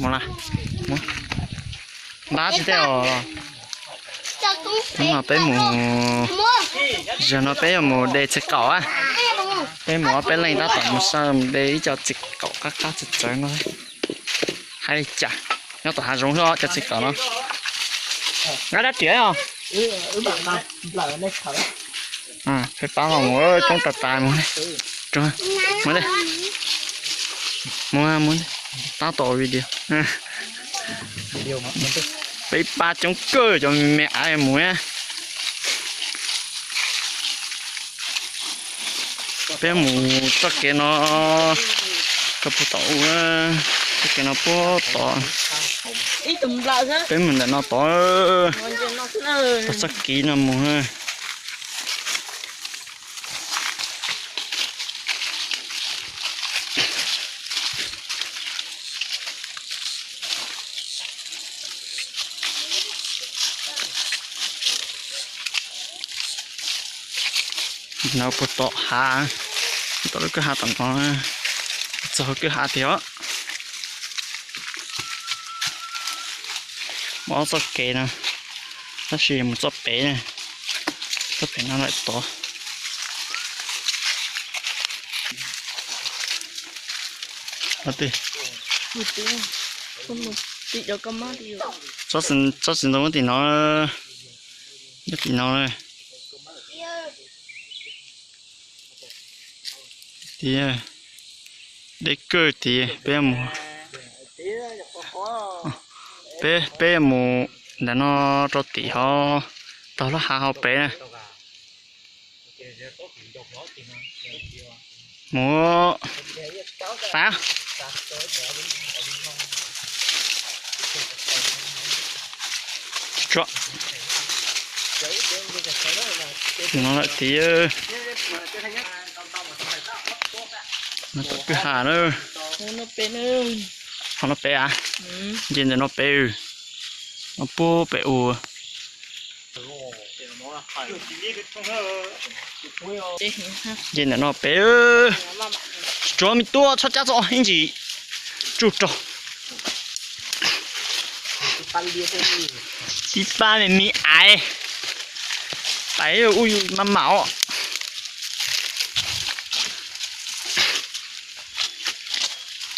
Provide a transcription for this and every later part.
mua là mua đá chỉ theo nó bé mù giờ nó bé mù để chỉ cỏ á bé mù bé lên đã tận một sao để cho chỉ cỏ các chỉ chơi nó hay chả nó tụi hà rong cho chỉ cỏ nó nó đã tỉa không à phải bao vào mỗi trong tạt tài muốn đấy rồi muốn đây muốn tao tổ video bị ba trong cơ cho mẹ ai muốn á bé mù cho cái nó cái bộ tàu cái nó bộ tàu bé mình là nó tàu tao sắc kỹ nó mù ha nó bộ tàu hà tao cứ hà tặng con cho cứ hà thiếu món sốt kê nè nó chỉ một sốt bé này sốt bé nó lại to mất đi sốt xin đâu thì nó này thì để cơ thì bé mù bé mù là nó cho tí họ tao nó hạ họ bé này mù phá chọn nó lại tí nó tự cứ hạ nữa nó bé nữa nó bé à nhìn thấy nó bé nó bố bé u nhìn thấy nó bé cho mình tua cho cha cho anh chị chú cho đi ba này mi ai bảy ui mà máu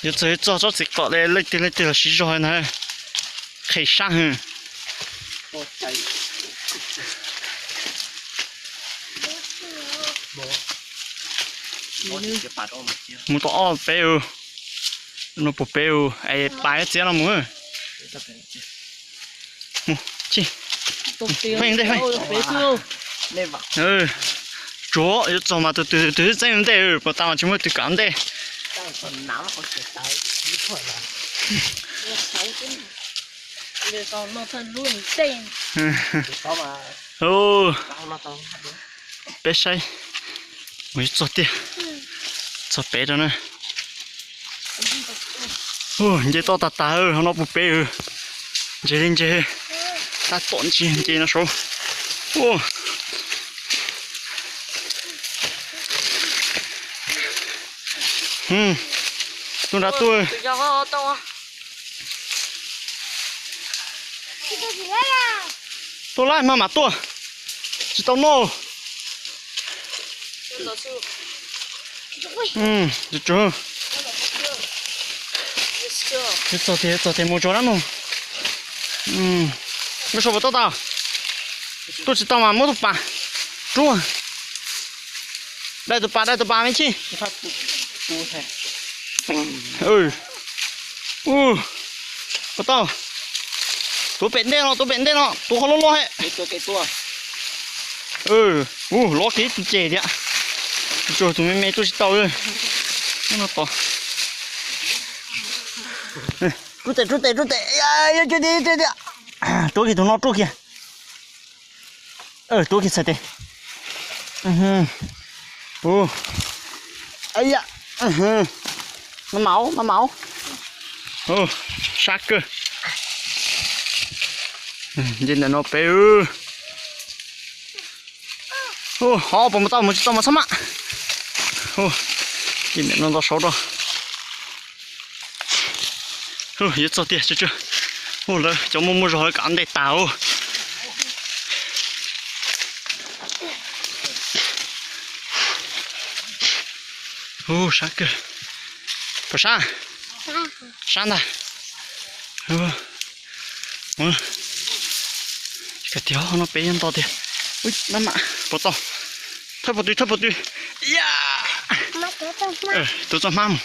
giờ tới cho chỉ có để lấy tiền là sử dụng này khởi sang hơn một to béo nó bự béo ai bài cái nó mua chi phanh đây phanh chỗ giờ cho mà từ trên đây bắt đầu chúng mình từ cán đây ô bé say mới cho tiền cho bé đó nè ô giờ to ta nó bự bé giờ lên giờ ta tổn chi giờ nó số ô tôi đã tôi lại mà tôi chỉ tao nô được chưa cho thêm một chỗ lắm luôn mới số vào tao tôi chỉ tao mà mỗi tụi bà chú đây tụi bà mấy chi bắt tao tôi bén đây nó tôi không lo hết lo cái chè đấy rồi tụi mày tôi chỉ tao rồi nó to rút tệ ai chơi đi tôi thì tụi nó tôi kìa tôi kìa sao thế ấy ạ nó máu sát cơ nhìn là nó bé họ bỏ một tao mà sắm ạ nhìn là nó to xấu rồi Yếu cho tiền chưa? Ôi lỡ, cháu mua rồi cắn để táo. Sáng cơ. Có sáng? Sáng ta. Cái thiếu nó bé hơn to tiền. Ui, năm ạ. Bỏ to. Thấp vào tùy. Tôi cho mắm.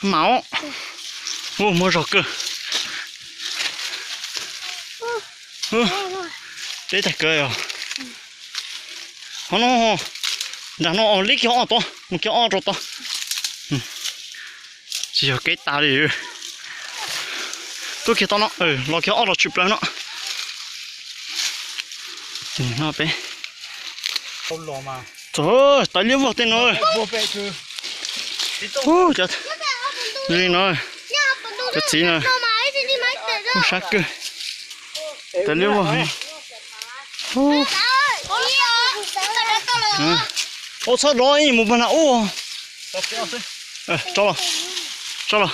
Máu. Mua rồi cơ. Đấy thật cơ rồi. Nó nó lấy cái to, một cái to to. Chỉ có cái tao đi. Tôi kia to nó, nó cái nó chụp lên nó. Nó bé. Không lò mà. Trời ơi, tao liếm vào tên rồi. Chết. Đi rồi. Chết gì nè. Sát cơ. Tao liếm vào. Ô sao rồi, một bên nào ô. Cho rồi.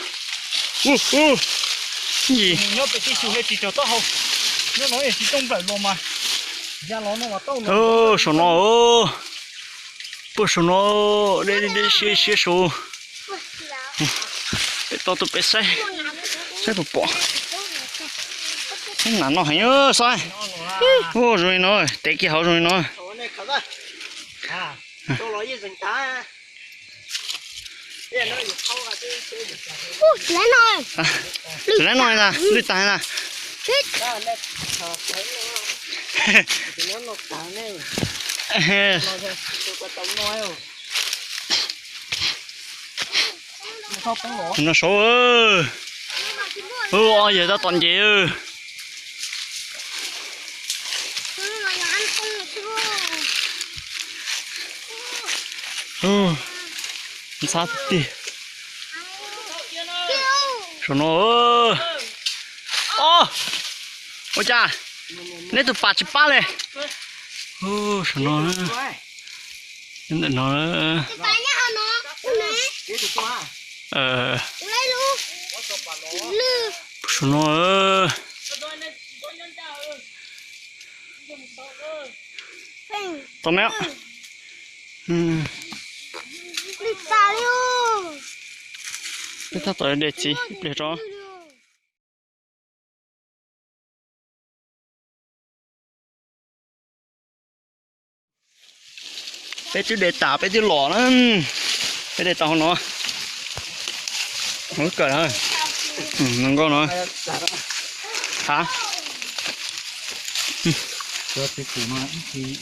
Gì? Nhớ bị cái hết chỉ cho tao không. Nhớ nói chỉ trong phải lò mà. Ra lò nó mà tao nữa. Sao nó bữa sao nó đây xí số. Để tao tụi bé say một bỏ. Không nản nó hay ơ sai. Rồi nó, té cái hậu rồi nó. Tôi nói với rừng cá. Lấy nồi ra, lưỡi tay ra. Nó số ơi. Ôi giờ tao toàn gì ơi. Sao đi? Sao nó ôi cha, lấy tụi bà chỉ ba này. Sao nó nhưng mà nó sao nó tao méo. Cái thằng tới để chi để cho bé chú để tả bé chú lỏ nó bé để tao nó cởi thôi nó con nó hả Cho cái củ nó thì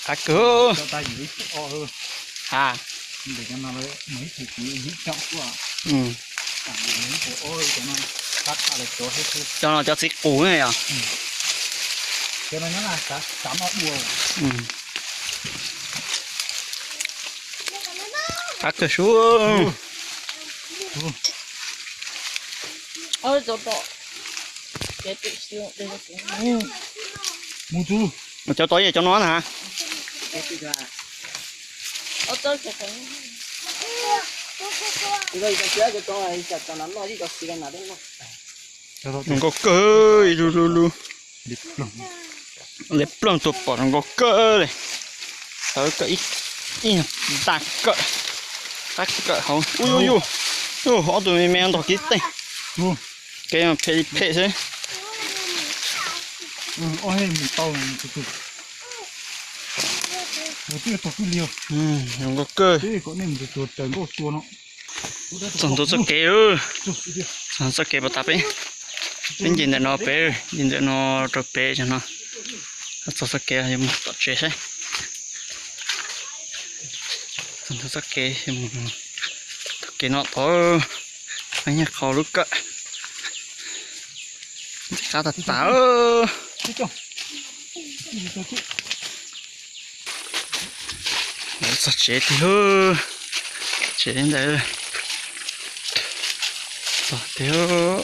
à cứ cho ta chỉ o hơn. à Để cho nó mấy thì chỉ giúp trọng quá. Cả mấy cái ôi cho nó cắt lại chỗ hết thôi. cho nó cho xích củ này à. Cho nó nhớ là cắm nó buồn. Cắt cái xuống. Ôi trời ơi. Để tự siêu đây là Mua chú. Mà cho tối về cho nó nè hả? ở tôi sẽ phải Rồi cái kia cho tôi cho nó nói đi cho xí nào đấy nó. Nó có cơ lu lép plum tụt bỏ nó có cơ này. Tới cái ít tạc cỡ không. Ui họ tụi mình men đỏ kít đây. Cái mà phê thế. Ôi mình tao này tụt. Một cái tụt cái liều. Nó có cơ. Thế có nên tụt tới có chua nó. Xong tôi sẽ kéo. Xong sẽ kéo vào tập ấy. Bên nhìn để nó bé, nhìn để nó trộn bé cho nó. Tôi sẽ kéo cho một tọt chết ấy. Xong tôi sẽ kéo cho một cái nó thôi. Anh nhá khó lúc cỡ. Khá thật táo. Sao chết thì hư. Chết đến đây. Sao thế hư.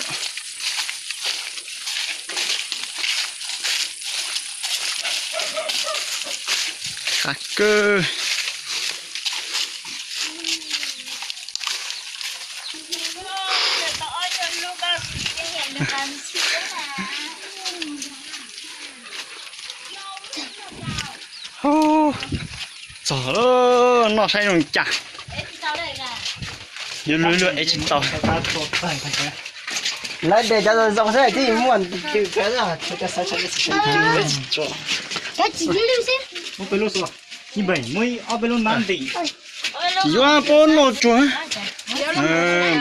Khá cơ. trời ơi nó say rồi chả nhiều lưỡi lưỡi ấy chỉ tao lấy để cho dòng xe thì muốn chịu cái là cho sai sai cái chỉ lưu xem một bên luôn rồi như vậy mới ở bên luôn nan đi chỉ qua bốn lô chúa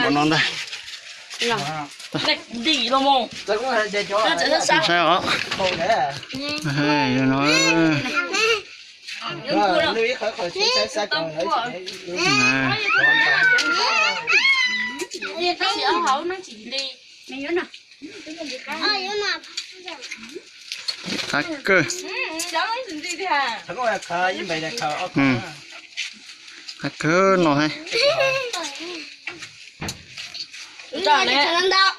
bọn nó đây Này, đi lo mong. tôi cũng là để cho Nó trở nên sao? sao đó không đấy nó rồi lưu ý khỏi sai sai còn lấy Nó chỉ ở hậu nó chỉ đi. mày nhớ nào nhớ nào thắc cơ Cháu nói gì đi hả? thằng con là khờ như vậy là khờ thắc cơ nó hay cái này khăn đau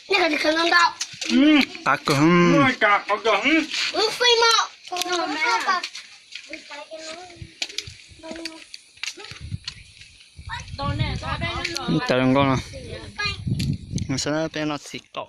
này cái khăn đau thắc cơ nuôi cả có cả phi mọ Tôi nè, tôi đây nó tao con nào nó sẽ bên nó xịt cọ